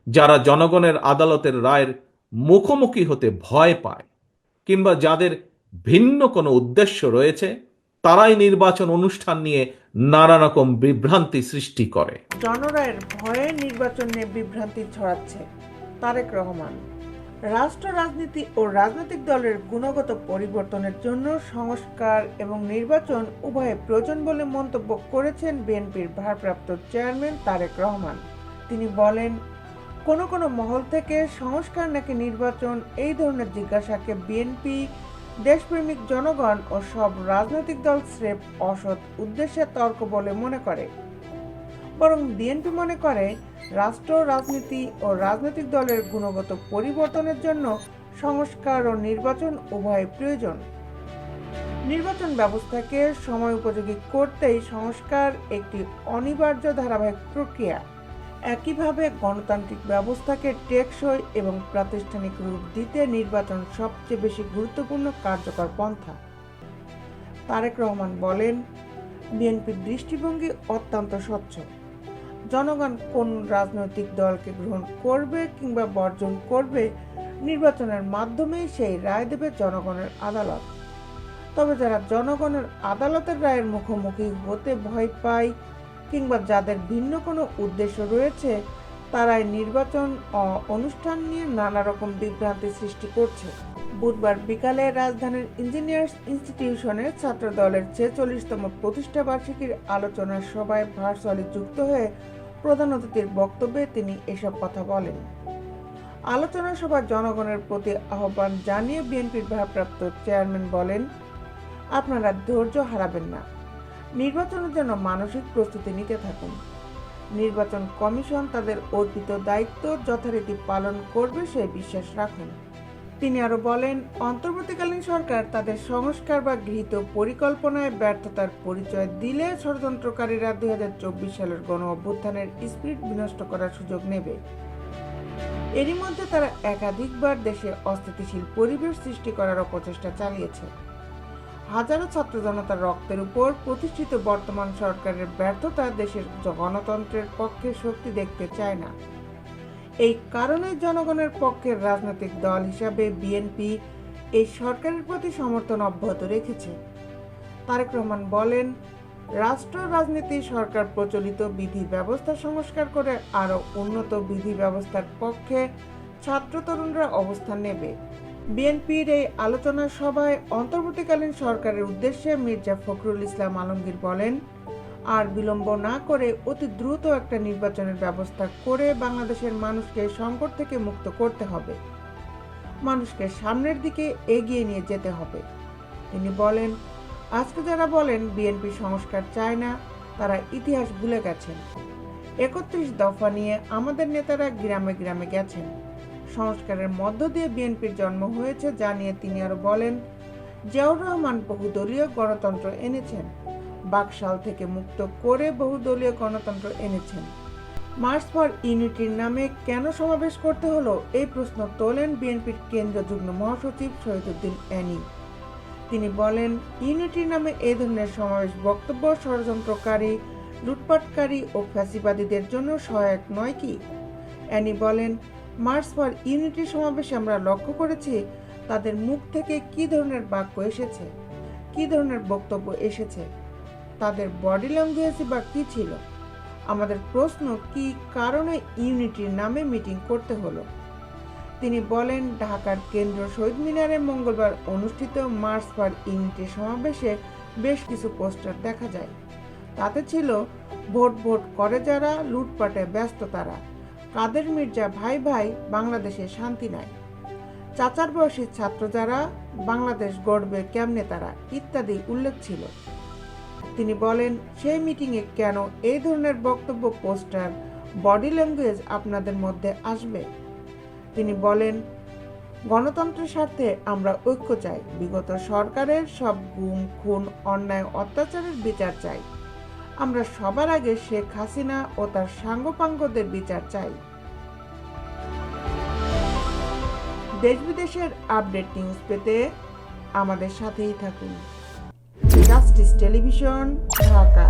যারা জনগণের আদালতের রায়ের মুখোমুখি হতে ভয় পায় কিংবা যাদের ভিন্ন কোনো উদ্দেশ্য রয়েছে, তারাই নির্বাচন অনুষ্ঠান নিয়ে নানা রকম বিভ্রান্তি সৃষ্টি করে। জনরায়ের ভয়ে নির্বাচন নিয়ে বিভ্রান্তি ছড়াচ্ছে তারেক রহমান। রাষ্ট্র রাজনীতি ও রাজনৈতিক দলের গুণগত পরিবর্তনের জন্য সংস্কার এবং নির্বাচন উভয়ে প্রয়োজন বলে মন্তব্য করেছেন বিএনপির ভারপ্রাপ্ত চেয়ারম্যান তারেক রহমান। তিনি বলেন, কোনো মহল থেকে সংস্কার নাকি নির্বাচন এই ধরনের জিজ্ঞাসাকে বিএনপি, দেশপ্রেমিক জনগণ ও সব রাজনৈতিক দল স্রেফ অসৎ উদ্দেশ্যে তর্ক বলে মনে করে। বরং বিএনপি মনে করে রাষ্ট্র রাজনীতি ও রাজনৈতিক দলের গুণগত পরিবর্তনের জন্য সংস্কার ও নির্বাচন উভয় প্রয়োজন। নির্বাচন ব্যবস্থাকে সময় উপযোগী করতেই সংস্কার একটি অনিবার্য ধারাবাহিক প্রক্রিয়া। একইভাবে গণতান্ত্রিক ব্যবস্থাকে টেকসই এবং প্রাতিষ্ঠানিক রূপ দিতে নির্বাচন সবচেয়ে বেশি গুরুত্বপূর্ণ কার্যকর পন্থা। তারেক রহমান বলেন, বিএনপির দৃষ্টিভঙ্গি অত্যন্ত স্বচ্ছ। জনগণ কোন রাজনৈতিক দলকে গ্রহণ করবে কিংবা বর্জন করবে, নির্বাচনের মাধ্যমেই সেই রায় দেবে জনগণের আদালত। তবে যারা জনগণের আদালতের রায়ের মুখোমুখি হতে ভয় পায় কিংবা যাদের ভিন্ন কোনো উদ্দেশ্য রয়েছে, তারাই নির্বাচন ও অনুষ্ঠান নিয়ে নানা রকম বিভ্রান্তি সৃষ্টি করছে। বুধবার বিকালে রাজধানীর ইঞ্জিনিয়ার্স ইনস্টিটিউশনের ছাত্র দলের 46তম প্রতিষ্ঠা বার্ষিকীর আলোচনা সভায় ভার্চুয়ালি যুক্ত হয়ে প্রধান অতিথির বক্তব্যে তিনি এসব কথা বলেন। আলোচনা সভায় জনগণের প্রতি আহ্বান জানিয়ে বিএনপির ভারপ্রাপ্ত চেয়ারম্যান বলেন, আপনারা ধৈর্য হারাবেন না, নির্বাচনের জন্য মানসিক প্রস্তুতি নিতে থাকুন। নির্বাচন কমিশন তাদের অর্পিত দায়িত্ব যথারীতি পালন করবে সে বিশ্বাস রাখুন। তিনি আরো বলেন, অন্তর্বর্তীকালীন সরকার তাদের সংস্কার বা গৃহীত পরিকল্পনায় ব্যর্থতার পরিচয় দিলে ষড়যন্ত্রকারীরা 2024 সালের গণ অভ্যুত্থানের স্পিরিট বিনষ্ট করার সুযোগ নেবে। এরই মধ্যে তারা একাধিকবার দেশে অস্থিতিশীল পরিবেশ সৃষ্টি করার প্রচেষ্টা চালিয়েছে। হাজারো ছাত্র জনতার রক্তের উপর প্রতিষ্ঠিত বর্তমান সরকারের ব্যর্থতা দেশের গণতন্ত্রের পক্ষে শক্তি দেখতে চায় না। এই কারণে জনগণের পক্ষের রাজনৈতিক দল হিসাবে বিএনপি এই সরকারের প্রতি সমর্থন অব্যাহত রেখেছে। তারেক রহমান বলেন, রাষ্ট্র রাজনীতি সরকার প্রচলিত বিধি ব্যবস্থা সংস্কার করে আরও উন্নত বিধি ব্যবস্থার পক্ষে ছাত্র তরুণরা অবস্থান নেবে। বিএনপির এই আলোচনা সভায় অন্তর্বর্তীকালীন সরকারের উদ্দেশ্যে মির্জা ফখরুল ইসলাম আলমগীর বলেন, আর বিলম্ব না করে অতি দ্রুত একটা নির্বাচনের ব্যবস্থা করে বাংলাদেশের মানুষকে সংকট থেকে মুক্ত করতে হবে, মানুষকে সামনের দিকে এগিয়ে নিয়ে যেতে হবে। তিনি বলেন, আজকে যারা বলেন বিএনপি সংস্কার চায় না, তারা ইতিহাস ভুলে গেছেন। 31 দফা নিয়ে আমাদের নেতারা গ্রামে গ্রামে গেছেন। সংস্কারের মধ্য দিয়ে বিএনপির জন্ম হয়েছে জানিয়ে তিনি আরো বলেন, জিয়াউর রহমান বহুদলীয় গণতন্ত্র এনেছেন, বাকশাল থেকে মুক্ত করে বহুদলীয় গণতন্ত্র এনেছেন। মার্চ ফর ইউনিটির নামে কেন সমাবেশ করতে হলো, এই প্রশ্ন তোলেন বিএনপির কেন্দ্রীয় যুগ্ম মহাসচিব শহীদুদ্দিন এনি। তিনি বলেন, ইউনিটির নামে এই ধরনের সমাবেশ বক্তব্য ষড়যন্ত্রকারী, লুটপাটকারী ও ফ্যাসিবাদীদের জন্য সহায়ক নয় কি? এনি বলেন, মার্চ ফর ইউনিটি সমাবেশে আমরা লক্ষ্য করেছি তাদের মুখ থেকে কি ধরনের বাক্য এসেছে, কি ধরনের বক্তব্য এসেছে, তাদের বডি ল্যাঙ্গুয়েজ বা কি ছিল। আমাদের প্রশ্ন, কি কারণে ইউনিটির নামে মিটিং করতে হলো? তিনি বলেন, ঢাকার কেন্দ্রীয় শহীদ মিনারে মঙ্গলবার অনুষ্ঠিত মার্চ ফর ইউনিটি সমাবেশে বেশ কিছু পোস্টার দেখা যায়। তাতে ছিল, ভোট ভোট করে যারা, লুটপাটে ব্যস্ত তারা, কাদের মির্জা ভাই ভাই, বাংলাদেশে শান্তি নাই, চাচার বয়সী ছাত্র যারা, বাংলাদেশ গড়বে কেমনে তারা, ইত্যাদি উল্লেখ ছিল। তিনি বলেন, সেই মিটিংয়ে কেন এই ধরনের বক্তব্য, পোস্টার, বডি ল্যাঙ্গুয়েজ আপনাদের মধ্যে আসবে? তিনি বলেন, গণতন্ত্রের স্বার্থে আমরা ঐক্য চাই, বিগত সরকারের সব গুম খুন অন্যায় অত্যাচারের বিচার চাই। আমরা সবার আগে শেখ হাসিনা ও তার সাঙ্গপাঙ্গদের বিচার চাই। দেশ বিদেশের আপডেট নিউজ পেতে আমাদের সাথেই থাকুন। Justice television, Dhaka.